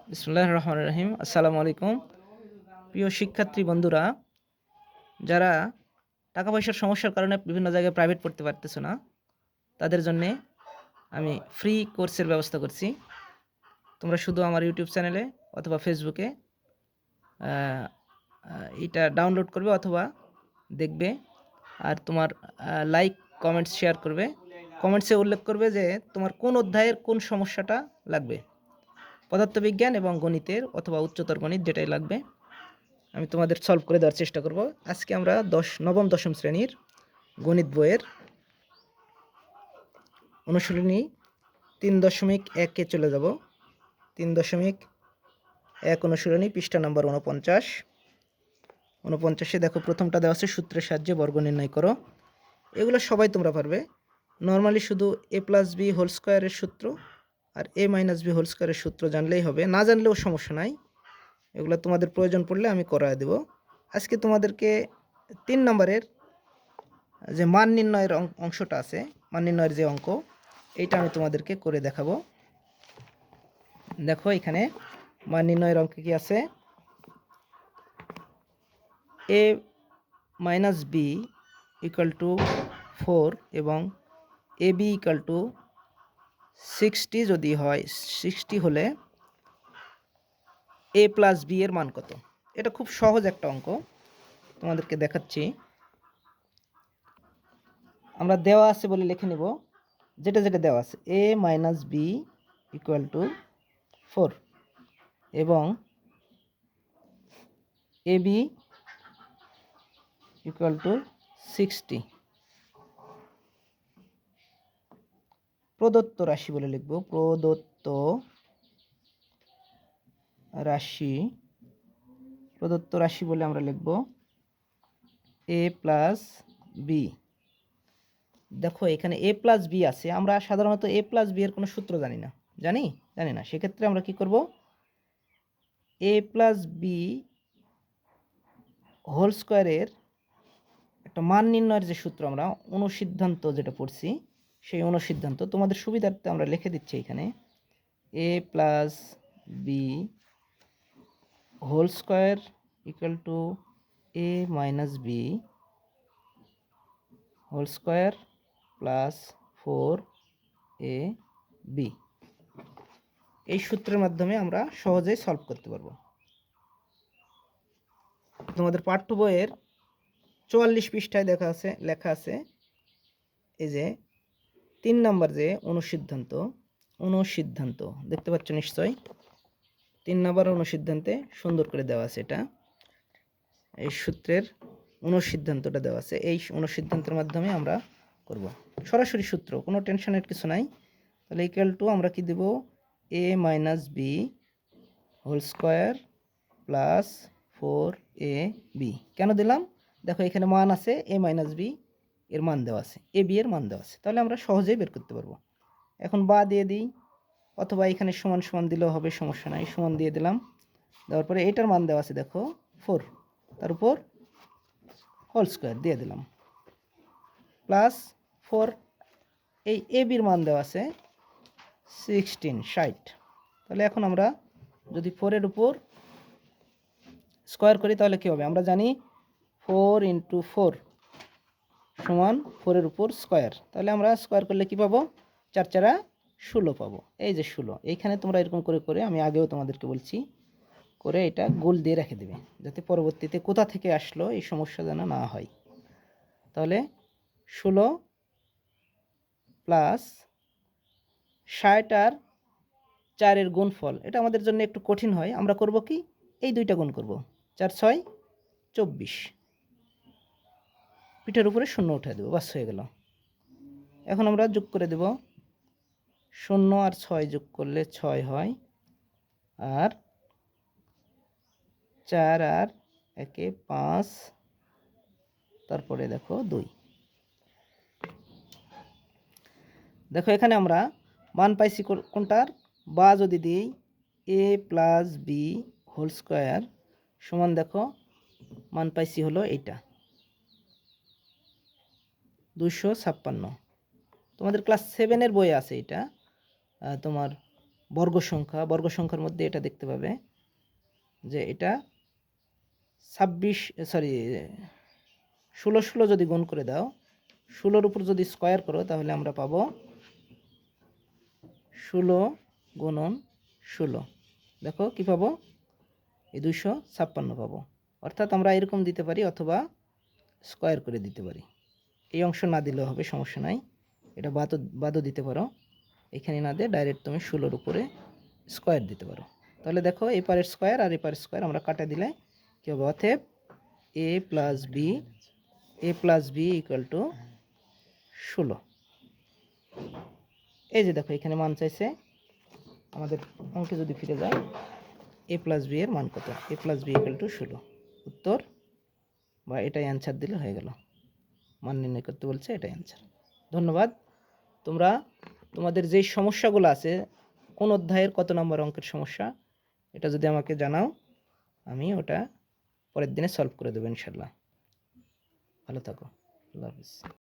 বিসমুল্লাহির রহমানির রহিম। আসসালামু আলাইকুম। প্রিয় শিক্ষার্থী বন্ধুরা, যারা টাকা পয়সার সমস্যার কারণে বিভিন্ন জায়গায় প্রাইভেট পড়তে পারতেছো না, তাদের জন্যে আমি ফ্রি কোর্সের ব্যবস্থা করছি। তোমরা শুধু আমার ইউটিউব চ্যানেলে অথবা ফেসবুকে এটা ডাউনলোড করবে অথবা দেখবে, আর তোমার লাইক কমেন্টস শেয়ার করবে। কমেন্টসে উল্লেখ করবে যে তোমার কোন অধ্যায়ের কোন সমস্যাটা লাগবে, পদার্থবিজ্ঞান এবং গণিতের অথবা উচ্চতর গণিত যেটাই লাগবে আমি তোমাদের সলভ করে দেওয়ার চেষ্টা করব। আজকে আমরা নবম দশম শ্রেণীর গণিত বইয়ের অনুশীলনী 3.1-এ চলে যাব। 3.1 অনুশীলনী পৃষ্ঠা নম্বর 49। দেখো, প্রথমটা দেওয়া আছে সূত্রের সাহায্যে বর্গ নির্ণয় করো। এগুলো সবাই তোমরা পারবে। নর্মালি শুধু a+b হোল স্কোয়ারের সূত্র আর a-b হোল স্কোয়ারের সূত্র জানলেই হবে, না জানলেও সমস্যা নাই। এগুলো তোমাদের প্রয়োজন পড়লে আমি করায় দেব। আজকে তোমাদেরকে 3 নম্বরের যে মান নির্ণয়ের অংশটা আছে, মান নির্ণয়ের যে অঙ্ক, এইটা আমি তোমাদেরকে করে দেখাবো। দেখো, এখানে মান নির্ণয়ের অঙ্ক কি আছে, a-b = 4 এবং ab = 60 যদি হয়, 60 হলে a+b এর মান কত। এটা খুব সহজ একটা অঙ্ক, তোমাদেরকে দেখাচ্ছি। আমরা দেওয়া আছে বলে লিখে নেব যেটা যেটা দেওয়া আছে। a-b = 4 এবং ab = 60 প্রদত্ত রাশি বলে লিখব। প্রদত্ত রাশি বলে আমরা লিখব a+b। দেখো, এখানে a+b আছে। আমরা সাধারণত a+b এর কোনো সূত্র জানি না। সেক্ষেত্রে আমরা কি করব, a+b হোল স্কোয়ারের একটা মান নির্ণয়ের যে সূত্র, আমরা অনুসিদ্ধান্ত যেটা পড়ছি, সেই অনুসিদ্ধান্ত তোমাদের সুবিধার্থে আমরা লিখে দিচ্ছি এখানে। a+b whole square = a-b whole square plus 4ab। এই সূত্রের মাধ্যমে আমরা সহজেই সলভ করতে পারবো। তোমাদের পাঠ্য বইয়ের 44 পৃষ্ঠায় লেখা আছে এই যে 3 নম্বর যে অনুসিদ্ধান্ত দেখতে পাচ্ছ নিশ্চয়। 3 নম্বর অনুসিদ্ধান্তে সুন্দর করে দেওয়া আছে, এটা এই সূত্রের অনুসিদ্ধান্তটা দেওয়া আছে। এই অনুসিদ্ধান্তের মাধ্যমে আমরা করব সরাসরি সূত্র, কোনো টেনশনের কিছু নাই। তাহলে = আমরা কি দেব, a-b whole square plus 4ab। কেন দিলাম, দেখো এখানে মান আছে, a-b এর মান দেওয়া আছে, ab এর মান দেওয়া আছে, তাহলে আমরা সহজেই বের করতে পারবো। এখন বা দিয়ে দিই, অথবা এখানে সমান সমান দিলেও হবে, সমস্যা নাই। সমান দিয়ে দিলাম, দেওয়ার পরে এটার মান দেওয়া আছে দেখো 4, তার উপর হোল স্কোয়ার দিয়ে দিলাম প্লাস 4। এই এবির মান দেওয়া আছে 60। তাহলে এখন আমরা যদি 4-এর উপর স্কোয়ার করি তাহলে কী হবে, আমরা জানি 4 × 4 = 4-এর উপর স্কোয়ার। তাহলে আমরা স্কোয়ার করলে কি পাবো, 4×4 = 16 পাবো। এই যে 16, এইখানে তোমরা এরকম করে করে, আমি আগেও তোমাদেরকে বলছি, করে এটা গোল দিয়ে রেখে দেবে, যাতে পরবর্তীতে কোথা থেকে আসলো এই সমস্যা যেন না হয়। তাহলে 16 প্লাস 60 আর 4-এর গুণফল, এটা আমাদের জন্য একটু কঠিন হয়। আমরা করব কি, এই দুইটা গুণ করব, 4×6 = 24, পিঠের উপরে 0 উঠে দেবো, বাস হয়ে গেল। এখন আমরা যোগ করে দেব, 0 আর 6 যোগ করলে 6 হয়, আর 4 আর 1 5, তারপরে দেখো 2। দেখো এখানে আমরা মান পাইছি কোনটার, বা যদি দিই a+b হোল স্কোয়ার সমান, দেখো মান পাইছি হলো এইটা 256। তোমাদের ক্লাস 7-এর বই আছে এটা, তোমার বর্গ সংখ্যার মধ্যে এটা দেখতে পাবে যে এটা 16 যদি গুণ করে দাও, 16-র উপর যদি স্কোয়ার করো তাহলে আমরা পাবো 16 গুণন 16। দেখো কি পাবো, এই 256 পাবো। অর্থাৎ আমরা এরকম দিতে পারি অথবা স্কোয়ার করে দিতে পারি। এই অংশ না দিলেও হবে, সমস্যা নাই, এটা বাদও দিতে পারো। এখানে না দিয়ে ডাইরেক্ট তুমি 16-র উপরে স্কোয়ার দিতে পারো। তাহলে দেখো এপারের স্কোয়ার আর এপারের স্কোয়ার আমরা কাটা দিলে কী হবে, অতএব a plus b equal to 16। এই যে দেখো এখানে মান চাইছে, আমাদের অঙ্কে যদি ফিরে যায় a প্লাস বি এর মান কত, a plus b equal to 16। উত্তর বা এটাই অ্যান্সার দিলে হয়ে গেল, মান নির্ণয় করতে বলছে, এটাই অ্যান্সার। ধন্যবাদ। তোমরা তোমাদের যেই সমস্যাগুলো আছে, কোন অধ্যায়ের কত নম্বর অঙ্কের সমস্যা, এটা যদি আমাকে জানাও, আমি ওটা পরের দিনে সলভ করে দেবো ইনশাল্লাহ। ভালো থাকো, আল্লাহ হাফিজ।